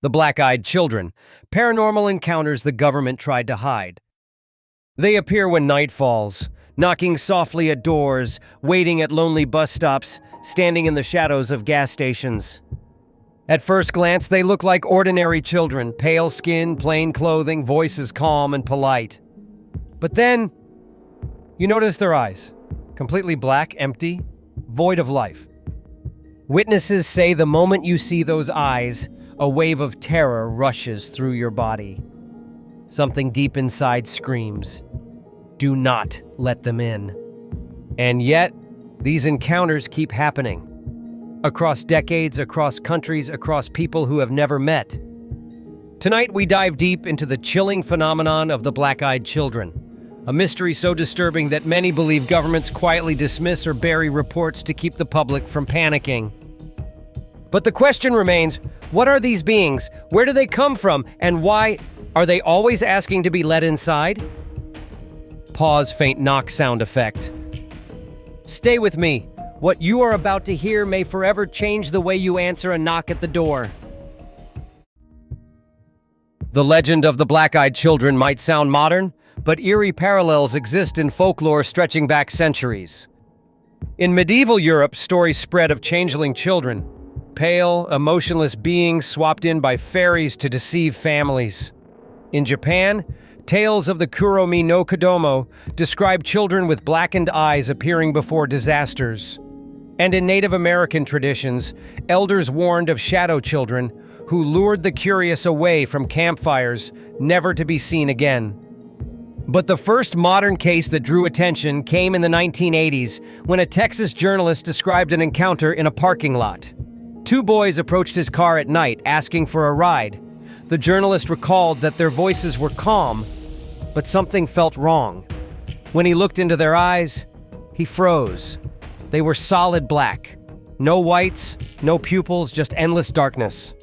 The black-eyed children, paranormal encounters the government tried to hide. They appear when night falls, knocking softly at doors, waiting at lonely bus stops, standing in the shadows of gas stations. At first glance, they look like ordinary children, pale skin, plain clothing, voices calm and polite. But then, you notice their eyes, completely black, empty, void of life. Witnesses say the moment you see those eyes, a wave of terror rushes through your body. Something deep inside screams, "Do not let them in." And yet, these encounters keep happening. Across decades, across countries, across people who have never met. Tonight, we dive deep into the chilling phenomenon of the black-eyed children, a mystery so disturbing that many believe governments quietly dismiss or bury reports to keep the public from panicking. But the question remains, what are these beings? Where do they come from? And why are they always asking to be let inside? Pause, faint knock sound effect. Stay with me. What you are about to hear may forever change the way you answer a knock at the door. The legend of the black-eyed children might sound modern, but eerie parallels exist in folklore stretching back centuries. In medieval Europe, stories spread of changeling children, pale, emotionless beings swapped in by fairies to deceive families. In Japan, tales of the Kuromi no Kodomo describe children with blackened eyes appearing before disasters. And in Native American traditions, elders warned of shadow children who lured the curious away from campfires, never to be seen again. But the first modern case that drew attention came in the 1980s when a Texas journalist described an encounter in a parking lot. Two boys approached his car at night asking for a ride. The journalist recalled that their voices were calm, but something felt wrong. When he looked into their eyes, he froze. They were solid black. No whites, no pupils, just endless darkness.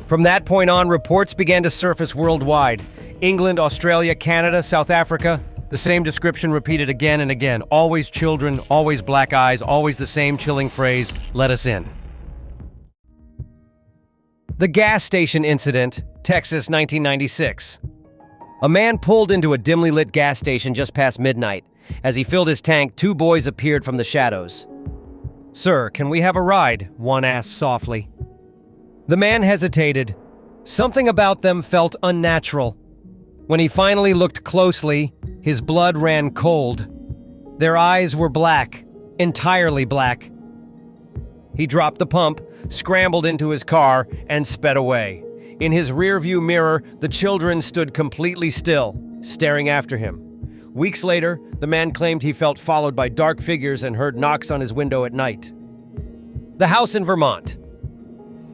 From that point on, reports began to surface worldwide. England, Australia, Canada, South Africa. The same description repeated again and again. Always children, always black eyes, always the same chilling phrase, "Let us in." The gas station incident, Texas, 1996. A man pulled into a dimly lit gas station just past midnight. As he filled his tank, two boys appeared from the shadows. "Sir, can we have a ride?" one asked softly. The man hesitated. Something about them felt unnatural. When he finally looked closely, his blood ran cold. Their eyes were black, entirely black. He dropped the pump, scrambled into his car, and sped away. In his rearview mirror, the children stood completely still, staring after him. Weeks later, the man claimed he felt followed by dark figures and heard knocks on his window at night. The house in Vermont.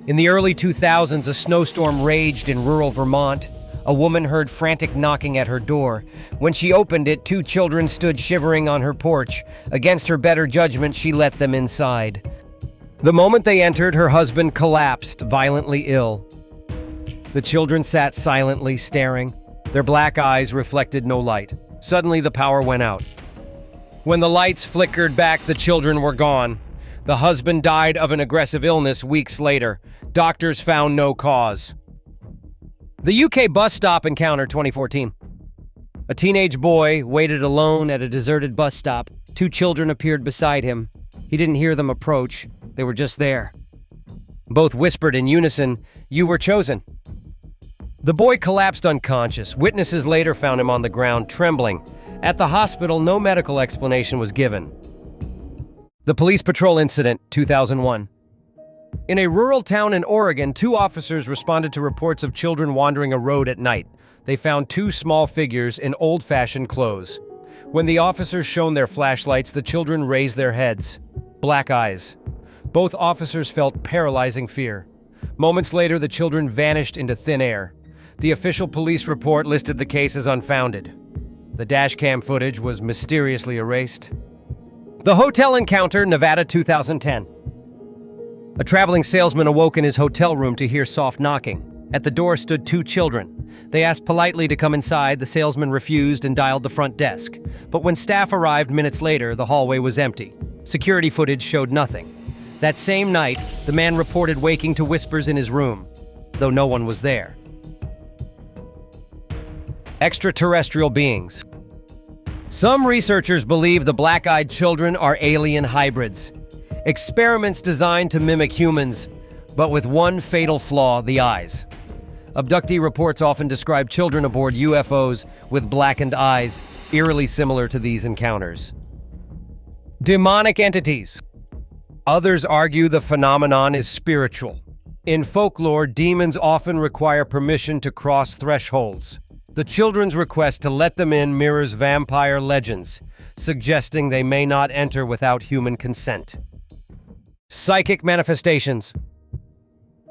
In the early 2000s, a snowstorm raged in rural Vermont. A woman heard frantic knocking at her door. When she opened it, two children stood shivering on her porch. Against her better judgment, she let them inside. The moment they entered, her husband collapsed, violently ill. The children sat silently, staring. Their black eyes reflected no light. Suddenly, the power went out. When the lights flickered back, the children were gone. The husband died of an aggressive illness weeks later. Doctors found no cause. The UK bus stop encounter, 2014. A teenage boy waited alone at a deserted bus stop. Two children appeared beside him. He didn't hear them approach. They were just there. Both whispered in unison, "You were chosen." The boy collapsed unconscious. Witnesses later found him on the ground, trembling. At the hospital, no medical explanation was given. The police patrol incident, 2001. In a rural town in Oregon, two officers responded to reports of children wandering a road at night. They found two small figures in old-fashioned clothes. When the officers shone their flashlights, the children raised their heads. Black eyes. Both officers felt paralyzing fear. Moments later, the children vanished into thin air. The official police report listed the case as unfounded. The dashcam footage was mysteriously erased. The hotel encounter, Nevada, 2010. A traveling salesman awoke in his hotel room to hear soft knocking. At the door stood two children. They asked politely to come inside. The salesman refused and dialed the front desk. But when staff arrived minutes later, the hallway was empty. Security footage showed nothing. That same night, the man reported waking to whispers in his room. though no one was there. Extraterrestrial beings. Some researchers believe the black-eyed children are alien hybrids, experiments designed to mimic humans, but with one fatal flaw: the eyes. Abductee reports often describe children aboard UFOs with blackened eyes, eerily similar to these encounters. Demonic entities. Others argue the phenomenon is spiritual. In folklore, demons often require permission to cross thresholds. The children's request to let them in mirrors vampire legends, suggesting they may not enter without human consent. Psychic manifestations.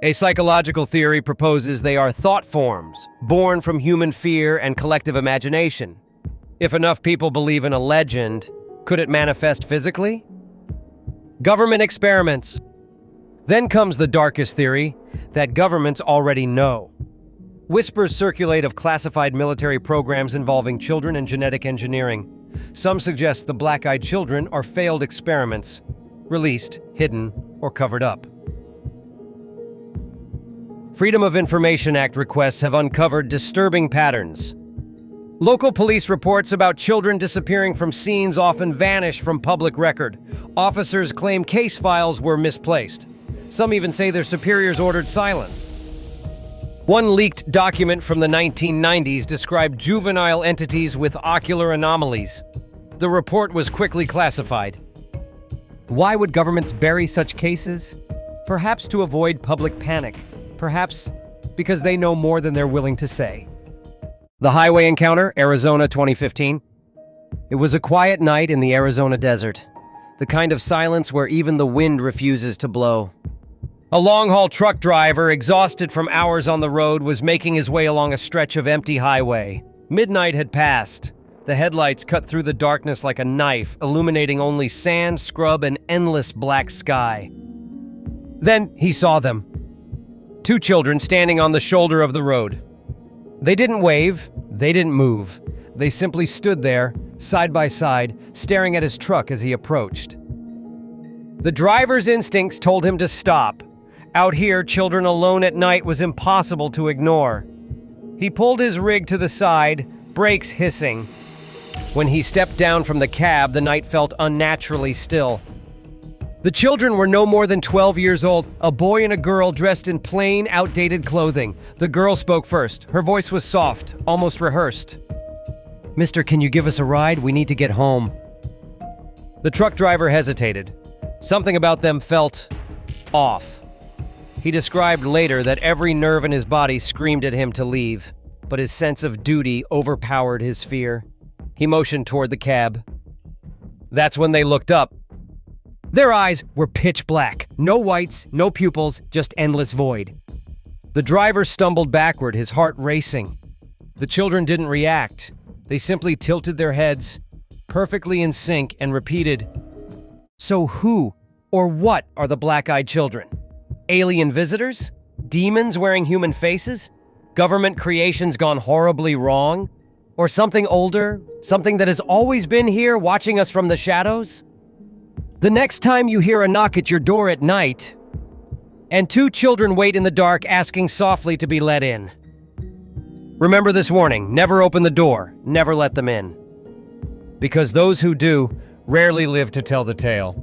A psychological theory proposes they are thought forms, born from human fear and collective imagination. If enough people believe in a legend, could it manifest physically? Government experiments. Then comes the darkest theory, that governments already know. Whispers circulate of classified military programs involving children and genetic engineering. Some suggest the black-eyed children are failed experiments, released, hidden, or covered up. Freedom of Information Act requests have uncovered disturbing patterns. Local police reports about children disappearing from scenes often vanish from public record. Officers claim case files were misplaced. Some even say their superiors ordered silence. One leaked document from the 1990s described juvenile entities with ocular anomalies. The report was quickly classified. Why would governments bury such cases? Perhaps to avoid public panic. Perhaps because they know more than they're willing to say. The highway encounter, Arizona 2015. It was a quiet night in the Arizona desert. The kind of silence where even the wind refuses to blow. A long-haul truck driver, exhausted from hours on the road, was making his way along a stretch of empty highway. Midnight had passed. The headlights cut through the darkness like a knife, illuminating only sand, scrub, and endless black sky. Then he saw them. Two children standing on the shoulder of the road. They didn't wave, they didn't move. They simply stood there, side by side, staring at his truck as he approached. The driver's instincts told him to stop. Out here, children alone at night was impossible to ignore. He pulled his rig to the side, brakes hissing. When he stepped down from the cab, the night felt unnaturally still. The children were no more than 12 years old, a boy and a girl dressed in plain, outdated clothing. The girl spoke first. Her voice was soft, almost rehearsed. "Mister, can you give us a ride? We need to get home." The truck driver hesitated. Something about them felt off. He described later that every nerve in his body screamed at him to leave, but his sense of duty overpowered his fear. He motioned toward the cab. That's when they looked up. Their eyes were pitch black. No whites, no pupils, just endless void. The driver stumbled backward, his heart racing. The children didn't react. They simply tilted their heads, perfectly in sync, and repeated, "So who or what are the black-eyed children? Alien visitors? Demons wearing human faces? Government creations gone horribly wrong? Or something older? Something that has always been here, watching us from the shadows?" The next time you hear a knock at your door at night, and two children wait in the dark asking softly to be let in, remember this warning: never open the door, never let them in. Because those who do rarely live to tell the tale.